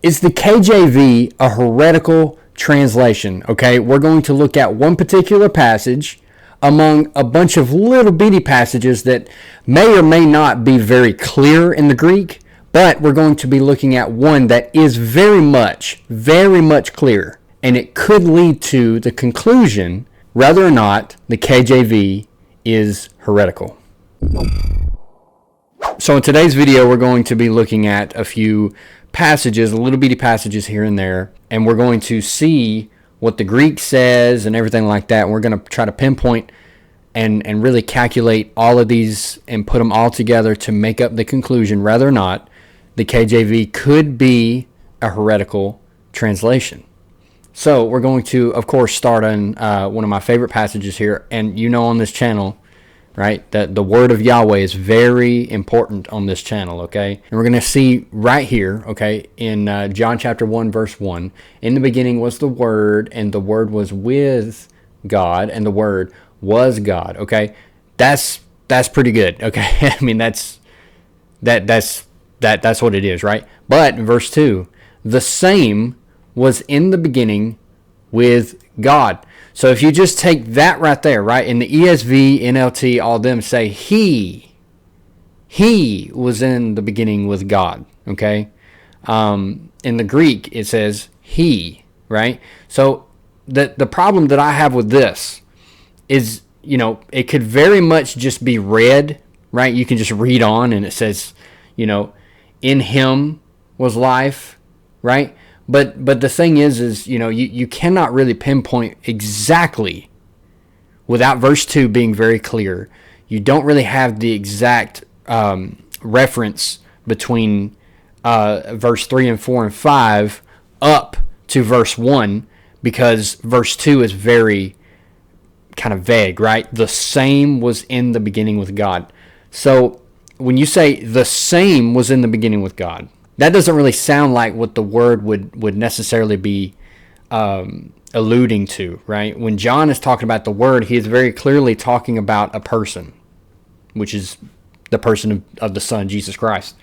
Is the KJV a heretical translation? Okay, we're going to look at one particular passage among a bunch of little bitty passages that may or may not be very clear in the Greek, but we're going to be looking at one that is very much clear, and it could lead to the conclusion whether or not the KJV is heretical. So in today's video, we're going to be looking at a few passages, little bitty passages here and there, and we're going to see what the Greek says and everything like that. And we're going to try to pinpoint and really calculate all of these and put them all together to make up the conclusion whether or not the KJV could be a heretical translation. So we're going to, of course, start on one of my favorite passages here. And you know on this channel, right, that the Word of YHWH is very important on this channel, okay? And we're going to see right here, okay, in John chapter 1, verse 1, in the beginning was the Word, and the Word was with God, and the Word was God, okay? That's pretty good, okay? I mean, that's what it is, right? But in verse 2, the same was in the beginning with God. So if you just take that right there, right, in the ESV, NLT, all them say he was in the beginning with God, okay? In the Greek, it says he, right? So the problem that I have with this is, you know, it could very much just be read, right? You can just read on and it says, you know, in him was life, right? But the thing is, you know, you cannot really pinpoint exactly without verse 2 being very clear. You don't really have the exact reference between verse 3 and 4 and 5 up to verse 1, because verse 2 is very kind of vague, right? The same was in the beginning with God. So when you say the same was in the beginning with God, that doesn't really sound like what the word would necessarily be alluding to, right? When John is talking about the Word, he is very clearly talking about a person, which is the person of the Son, Jesus Christ.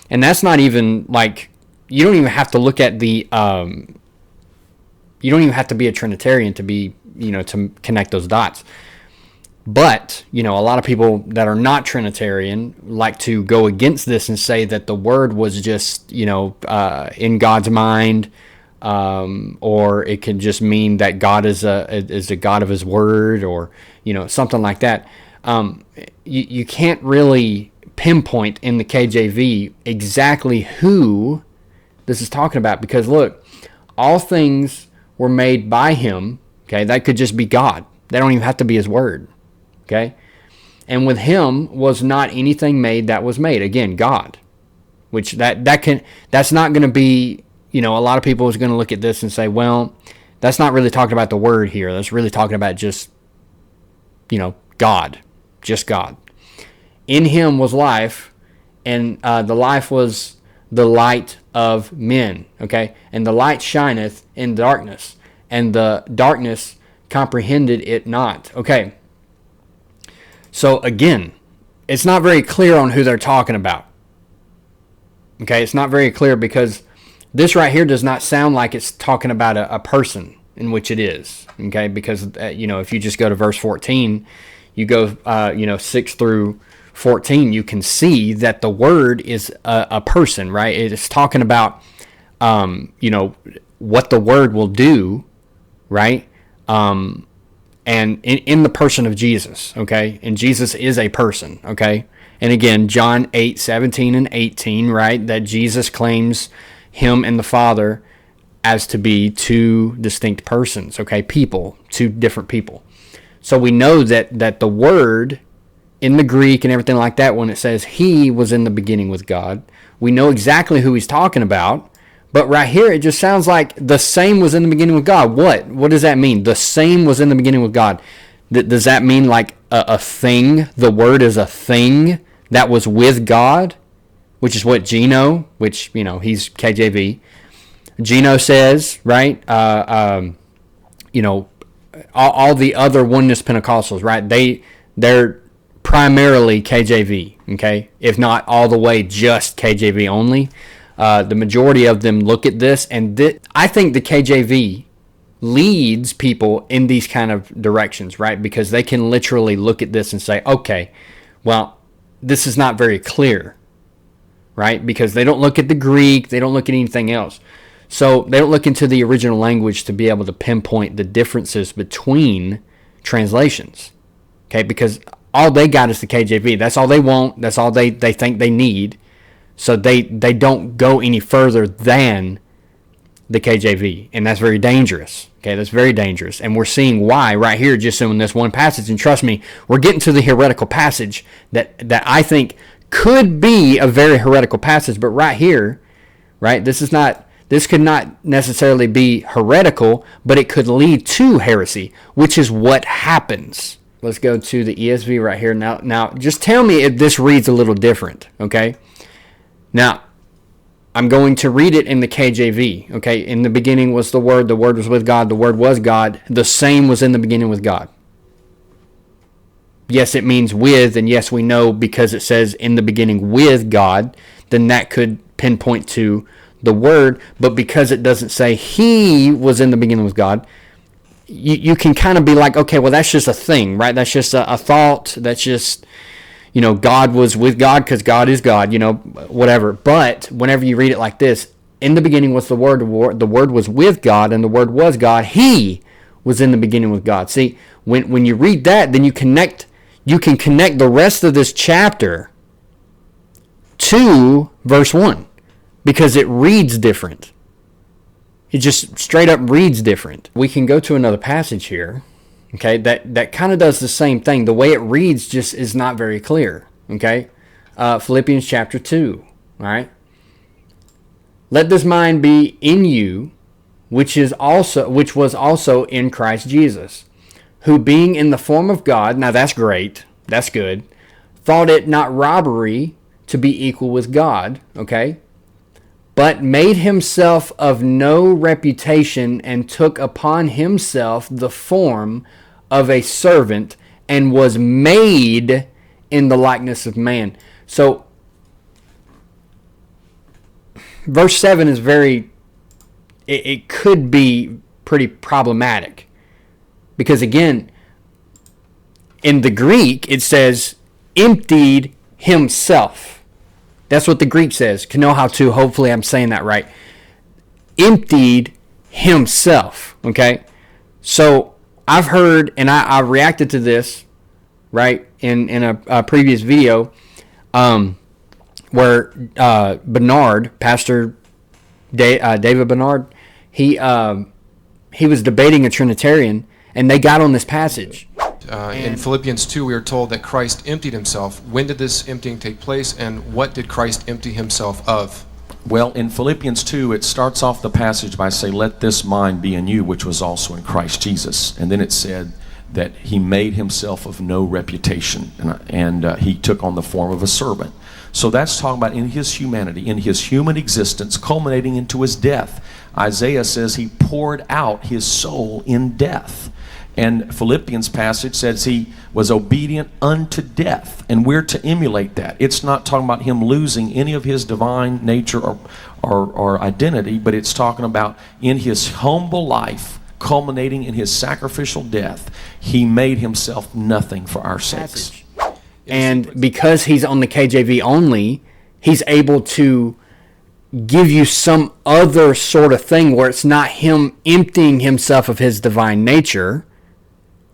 And that's not even like, you don't even have to look at the, you don't even have to be a Trinitarian to be, you know, to connect those dots. But, you know, a lot of people that are not Trinitarian like to go against this and say that the Word was just, you know, in God's mind, or it can just mean that God is a God of His Word, or, you know, something like that. You can't really pinpoint in the KJV exactly who this is talking about, because look, all things were made by Him. Okay, that could just be God. They don't even have to be His Word. Okay, and with Him was not anything made that was made. Again, God, which that's not going to be, you know, a lot of people is going to look at this and say, well, that's not really talking about the Word here. That's really talking about just, you know, God, just God. In Him was life, and the life was the light of men. Okay, and the light shineth in darkness, and the darkness comprehended it not. Okay. So again, it's not very clear on who they're talking about. Okay, it's not very clear, because this right here does not sound like it's talking about a person, in which it is. Okay, because you know, if you just go to verse 14, you go you know, 6 through 14, you can see that the Word is a person, right? It is talking about you know, what the Word will do, right? And in the person of Jesus, okay? And Jesus is a person, okay? And again, John 8:17 and 18, right? That Jesus claims Him and the Father as to be two distinct persons, okay? People, two different people. So we know that the Word in the Greek and everything like that, when it says He was in the beginning with God, we know exactly who He's talking about. But right here, it just sounds like the same was in the beginning with God. What does that mean? The same was in the beginning with God. Does that mean like a thing? The Word is a thing that was with God, which is what Gino, which, you know, he's KJV. Gino says, right? You know, all the other Oneness Pentecostals, right? They're primarily KJV, okay? If not all the way just KJV only. The majority of them look at this, and I think the KJV leads people in these kind of directions, right? Because they can literally look at this and say, okay, well, this is not very clear, right? Because they don't look at the Greek, they don't look at anything else. So they don't look into the original language to be able to pinpoint the differences between translations, okay? Because all they got is the KJV. That's all they want. That's all they think they need. So they don't go any further than the KJV, and that's very dangerous. Okay, that's very dangerous, and we're seeing why right here, just in this one passage. And trust me, we're getting to the heretical passage that I think could be a very heretical passage. But right here, right, this could not necessarily be heretical, but it could lead to heresy, which is what happens. Let's go to the ESV right here. Now, just tell me if this reads a little different, okay? Now, I'm going to read it in the KJV, okay? In the beginning was the Word was with God, the Word was God, the same was in the beginning with God. Yes, it means with, and yes, we know because it says in the beginning with God, then that could pinpoint to the Word, but because it doesn't say He was in the beginning with God, you can kind of be like, okay, well, that's just a thing, right? That's just a thought. That's just, God was with God because God is God, whatever. But whenever you read it like this, in the beginning was the Word, the Word was with God, and the Word was God. He was in the beginning with God. See, when you read that, then you can connect the rest of this chapter to verse 1 because it reads different. It just straight up reads different. We can go to another passage here, okay, that kind of does the same thing. The way it reads just is not very clear, okay? Philippians chapter 2, all right? Let this mind be in you, which was also in Christ Jesus, who being in the form of God, now that's great, that's good, thought it not robbery to be equal with God, okay? But made himself of no reputation and took upon himself the form of a servant and was made in the likeness of man. So, verse 7 is it could be pretty problematic. Because again, in the Greek, it says, emptied himself. That's what the Greek says. Kenohautu, hopefully I'm saying that right. Emptied himself, okay? So I've heard, and I reacted to this, right, in a previous video, where Bernard, Pastor David Bernard, he was debating a Trinitarian, and they got on this passage. In Philippians 2, we are told that Christ emptied himself. When did this emptying take place, and what did Christ empty himself of? Well, in Philippians 2, it starts off the passage by saying, let this mind be in you, which was also in Christ Jesus. And then it said that he made himself of no reputation, and he took on the form of a servant. So that's talking about in his humanity, in his human existence, culminating into his death. Isaiah says he poured out his soul in death. And Philippians passage says he was obedient unto death, and we're to emulate that. It's not talking about him losing any of his divine nature or identity, but it's talking about in his humble life, culminating in his sacrificial death, he made himself nothing for our sakes. And because he's on the KJV only, he's able to give you some other sort of thing where it's not him emptying himself of his divine nature,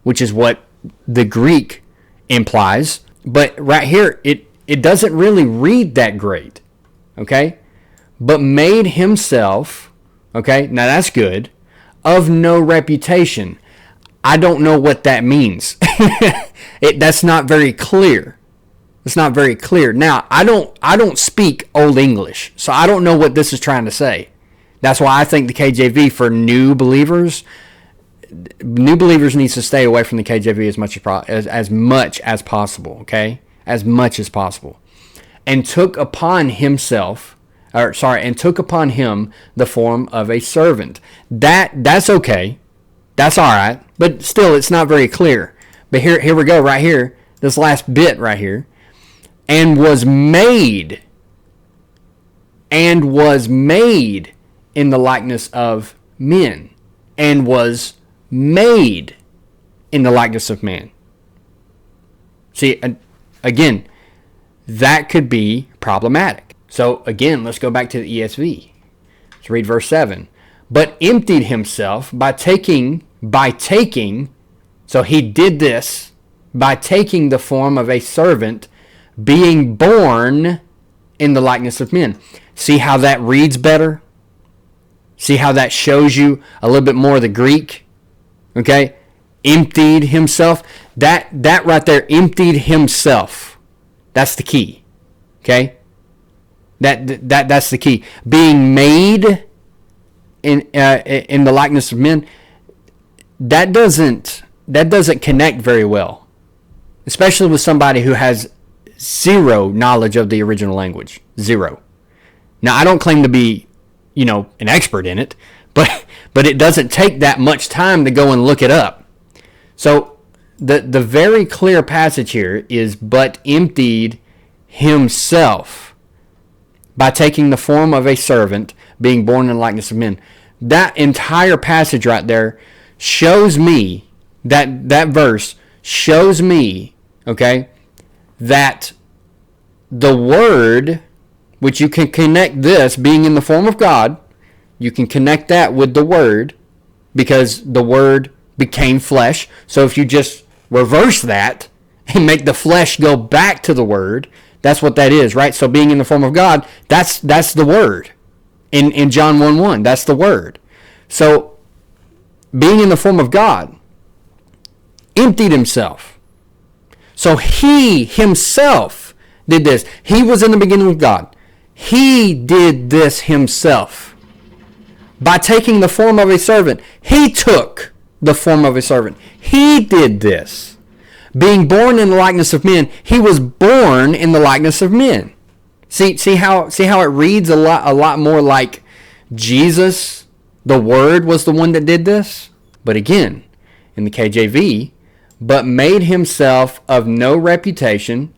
which is what the Greek implies. But right here, it doesn't really read that great, okay? But made himself, okay, now that's good, of no reputation. I don't know what that means. That's not very clear. It's not very clear. Now, I don't speak Old English, so I don't know what this is trying to say. That's why I think the KJV for new believers needs to stay away from the KJV as much as possible, okay? As much as possible. And took upon him the form of a servant. That's okay. That's all right. But still, it's not very clear. But here we go, right here. This last bit right here. And was made and was made in the likeness of men. And was made in the likeness of man. See, again, that could be problematic. So again, let's go back to the ESV. Let's read verse 7. But emptied himself by taking, so he did this by taking the form of a servant, being born in the likeness of men. See how that reads better? See how that shows you a little bit more of the Greek? Okay? Emptied himself. That right there, emptied himself. That's the key. Okay? That's the key. Being made in the likeness of men, that doesn't connect very well, especially with somebody who has zero knowledge of the original language. Zero. Now, I don't claim to be, an expert in it, but it doesn't take that much time to go and look it up. So the very clear passage here is, but emptied himself by taking the form of a servant, being born in the likeness of men. That entire passage right there shows me, that verse shows me, okay, that the Word, which you can connect this being in the form of God, you can connect that with the Word because the Word became flesh. So if you just reverse that and make the flesh go back to the Word, that's what that is, right? So being in the form of God, that's the Word. In John 1:1, that's the Word. So being in the form of God, emptied himself. So he himself did this. He was in the beginning with God. He did this himself. By taking the form of a servant, he took the form of a servant. He did this. Being born in the likeness of men, he was born in the likeness of men. See how it reads a lot more like Jesus, the Word, was the one that did this? But again, in the KJV, but made himself of no reputation,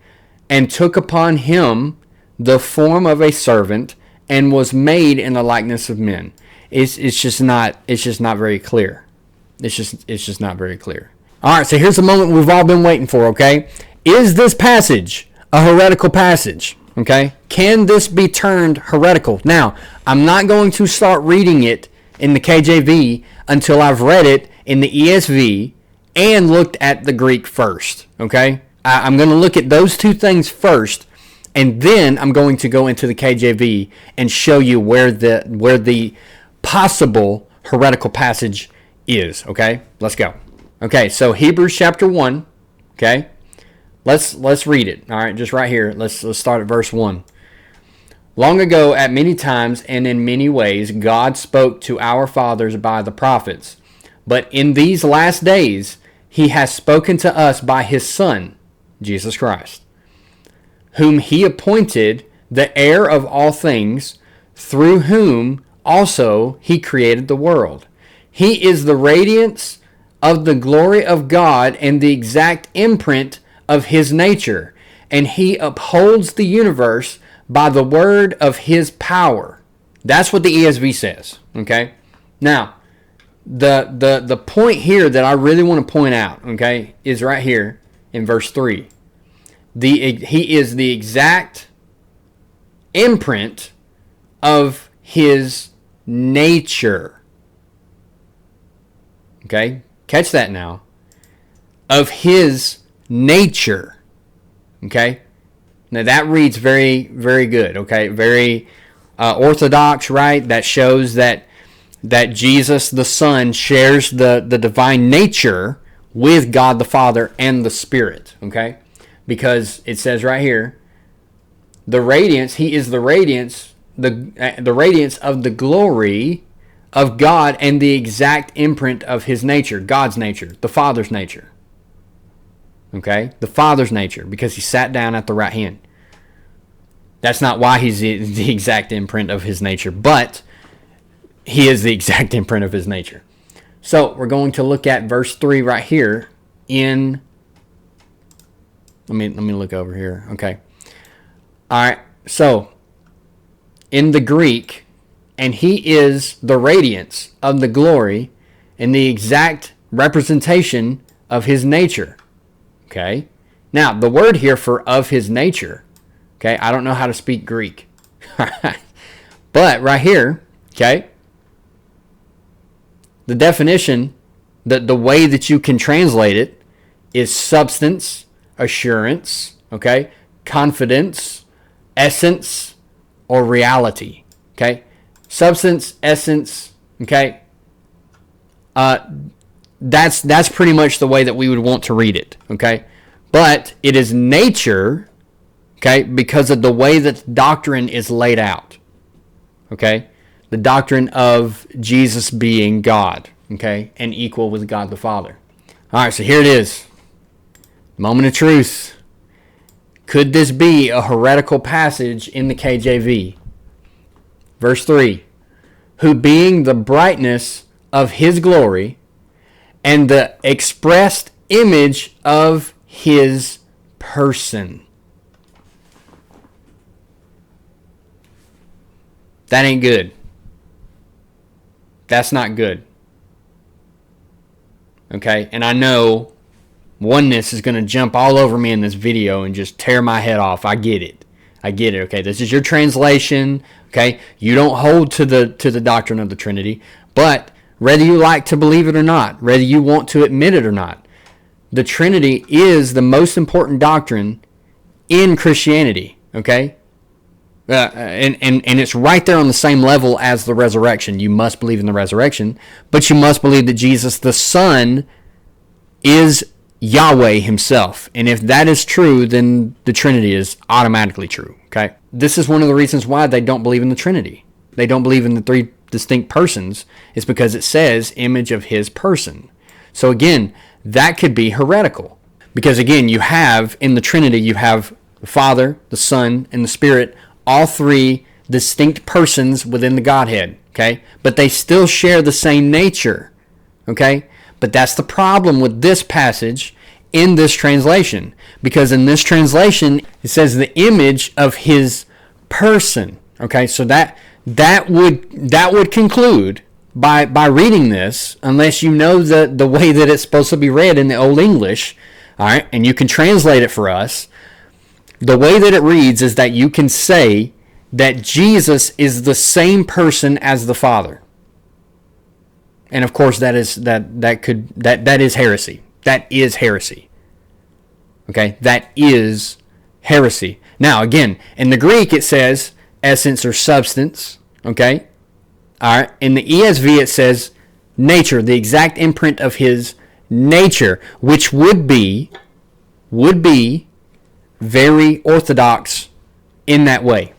and took upon him the form of a servant, and was made in the likeness of men. It's just not very clear. It's just not very clear. All right, so here's the moment we've all been waiting for, okay? Is this passage a heretical passage? Okay? Can this be turned heretical? Now, I'm not going to start reading it in the KJV until I've read it in the ESV and looked at the Greek first. Okay? I'm going to look at those two things first, and then I'm going to go into the KJV and show you where the possible heretical passage is. Okay? Let's go. Okay, so Hebrews chapter 1. Okay? Let's read it. All right, just right here. Let's start at verse 1. Long ago, at many times and in many ways, God spoke to our fathers by the prophets. But in these last days, he has spoken to us by his Son, Jesus Christ, whom he appointed the heir of all things, through whom also he created the world. He is the radiance of the glory of God and the exact imprint of his nature, and he upholds the universe by the word of his power. That's what the ESV says. Okay? Now, the point here that I really want to point out, okay, is right here in verse 3. He is the exact imprint of his nature. Okay? Catch that now. Of his nature. Okay? Now that reads very, very good. Okay? Very orthodox, right? That shows that Jesus the Son shares the divine nature with God the Father and the Spirit. Okay? Because it says right here, the radiance, he is the radiance, the radiance of the glory of God and the exact imprint of his nature, God's nature, the Father's nature. Okay? The Father's nature, because he sat down at the right hand. That's not why he's the exact imprint of his nature, but he is the exact imprint of his nature. So we're going to look at verse 3 right here in... Let me look over here. Okay. All right. So in the Greek, and he is the radiance of the glory and the exact representation of his nature. Okay? Now, the word here for of his nature, okay, I don't know how to speak Greek. But right here, okay, the definition, the way that you can translate it is substance, assurance, okay, confidence, essence, or reality. Okay? Substance, essence, okay? That's pretty much the way that we would want to read it, okay? But it is nature, okay, because of the way that doctrine is laid out, okay? The doctrine of Jesus being God, okay, and equal with God the Father. All right, so here it is. Moment of truth. Could this be a heretical passage in the KJV? Verse 3, who being the brightness of his glory and the expressed image of his person. That ain't good. That's not good. Okay, and I know oneness is going to jump all over me in this video and just tear my head off. I get it. Okay, this is your translation. Okay, you don't hold to the doctrine of the Trinity, but whether you like to believe it or not, whether you want to admit it or not, the Trinity is the most important doctrine in Christianity. Okay, and it's right there on the same level as the resurrection. You must believe in the resurrection, but you must believe that Jesus the Son is Yahweh himself. And if that is true, then the Trinity is automatically true. Okay? This is one of the reasons why they don't believe in the Trinity. They don't believe in the three distinct persons. It's because it says image of his person. So again, that could be heretical. Because again, you have in the Trinity, you have the Father, the Son, and the Spirit, all three distinct persons within the Godhead. Okay? But they still share the same nature. Okay? But that's the problem with this passage in this translation. Because in this translation, it says the image of his person. Okay, so that would conclude by reading this, unless you know the way that it's supposed to be read in the Old English, all right, and you can translate it for us. The way that it reads is that you can say that Jesus is the same person as the Father. And of course, that is heresy. That is heresy. Okay, that is heresy. Now, again, in the Greek it says essence or substance. Okay, all right. In the ESV it says nature, the exact imprint of his nature, which would be very orthodox in that way,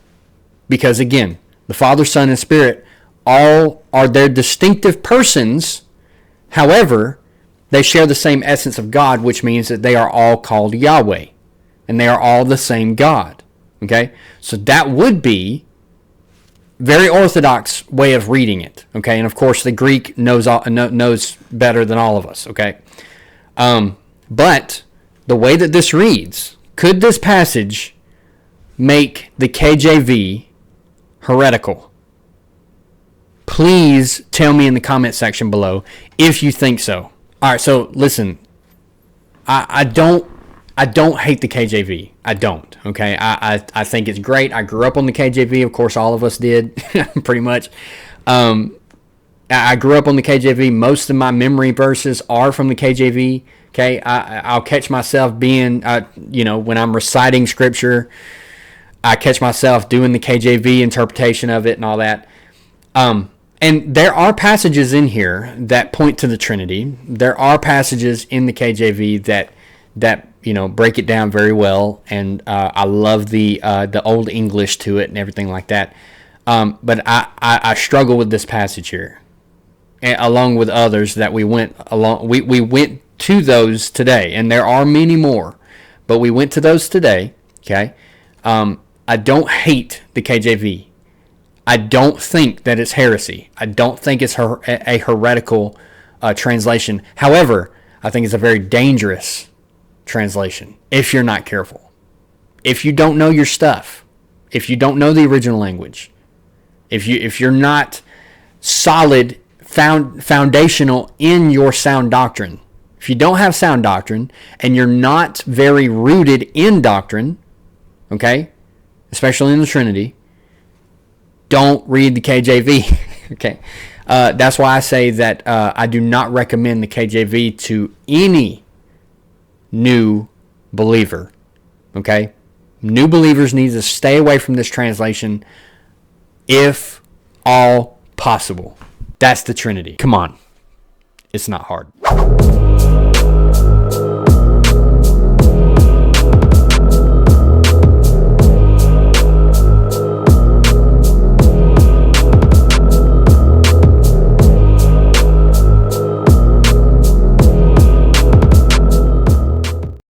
because again, the Father, Son, and Spirit all are their distinctive persons. However, they share the same essence of God, which means that they are all called Yahweh, and they are all the same God. Okay, so that would be very orthodox way of reading it. Okay, and of course the Greek knows better than all of us. Okay, but the way that this reads, could this passage make the KJV heretical? Please tell me in the comment section below if you think so. All right, so listen, I don't hate the KJV. I don't. Okay, I think it's great. I grew up on the KJV. Of course, all of us did, pretty much. I grew up on the KJV. Most of my memory verses are from the KJV. Okay, I'll catch myself being, when I'm reciting scripture, I catch myself doing the KJV interpretation of it and all that. And there are passages in here that point to the Trinity. There are passages in the KJV that break it down very well, and I love the Old English to it and everything like that. But I struggle with this passage here, along with others that we went along. We went to those today, and there are many more, but we went to those today. Okay, I don't hate the KJV. I don't think that it's heresy. I don't think it's a heretical translation. However, I think it's a very dangerous translation if you're not careful. If you don't know your stuff, if you don't know the original language, If you're not solid, foundational in your sound doctrine, if you don't have sound doctrine and you're not very rooted in doctrine, okay, especially in the Trinity, don't read the KJV. Okay, that's why I say that I do not recommend the KJV to any new believer. Okay, new believers need to stay away from this translation if all possible. That's the Trinity. Come on, it's not hard.